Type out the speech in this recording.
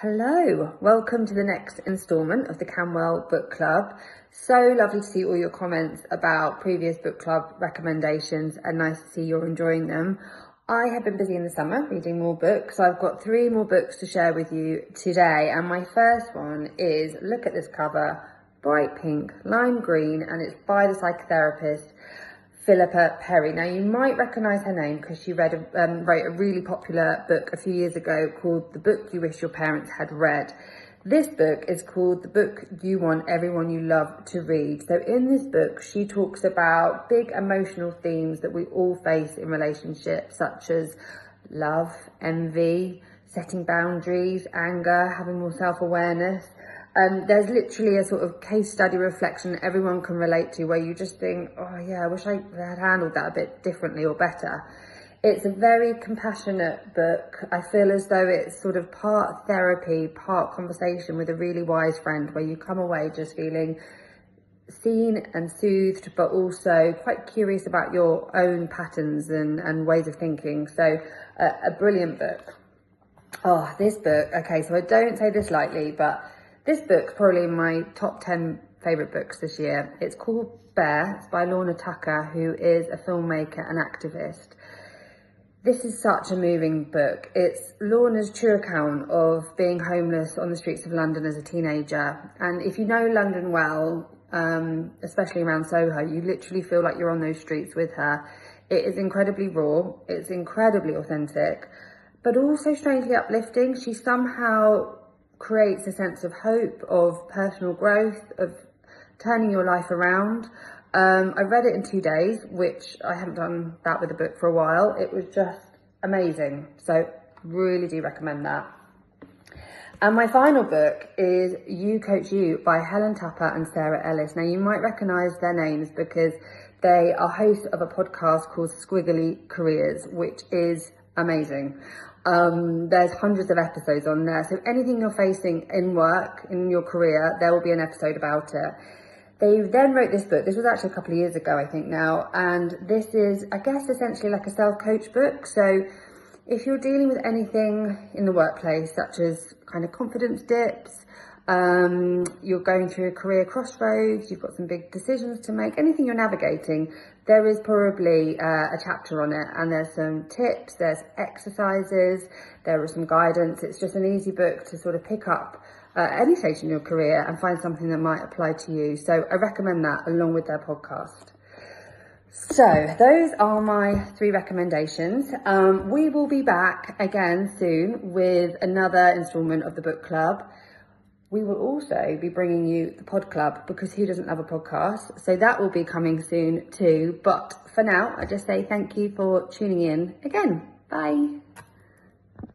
Hello, welcome to the next instalment of the Kamwell book club. So lovely to see all your comments about previous book club recommendations and nice to see you're enjoying them. I have been busy in the summer reading more books. I've got 3 more books to share with you today, and my first one is, look at this cover, bright pink, lime green, and it's by the psychotherapist Philippa Perry. Now, you might recognise her name because she wrote a really popular book a few years ago called The Book You Wish Your Parents Had Read. This book is called The Book You Want Everyone You Love to Read. So in this book, she talks about big emotional themes that we all face in relationships, such as love, envy, setting boundaries, anger, having more self-awareness. There's literally a sort of case study reflection that everyone can relate to, where you just think, oh yeah, I wish I had handled that a bit differently or better. It's a very compassionate book. I feel as though it's sort of part therapy, part conversation with a really wise friend, where you come away just feeling seen and soothed, but also quite curious about your own patterns and ways of thinking. So a brilliant book. Oh, this book. Okay, so I don't say this lightly, but this book's probably in my top 10 favourite books this year. It's called Bear. It's by Lorna Tucker, who is a filmmaker and activist. This is such a moving book. It's Lorna's true account of being homeless on the streets of London as a teenager. And if you know London well, especially around Soho, you literally feel like you're on those streets with her. It is incredibly raw. It's incredibly authentic, but also strangely uplifting. She somehow creates a sense of hope, of personal growth, of turning your life around. I read it in 2 days, which I haven't done that with a book for a while. It was just amazing. So really do recommend that. And my final book is You Coach You by Helen Tapper and Sarah Ellis. Now, you might recognise their names because they are hosts of a podcast called Squiggly Careers, which is amazing. There's hundreds of episodes on there. So anything you're facing in work, in your career, there will be an episode about it. They then wrote this book. This was actually a couple of years ago, I think now. And this is, I guess, essentially like a self-coach book. So if you're dealing with anything in the workplace, such as kind of confidence dips, you're going through a career crossroads, you've got some big decisions to make, anything you're navigating, there is probably a chapter on it, and there's some tips, there's exercises, there is some guidance. It's just an easy book to sort of pick up at any stage in your career and find something that might apply to you. So I recommend that along with their podcast. So those are my 3 recommendations. We will be back again soon with another instalment of the book club. We will also be bringing you the pod club, because who doesn't love a podcast? So that will be coming soon too. But for now, I just say thank you for tuning in again. Bye.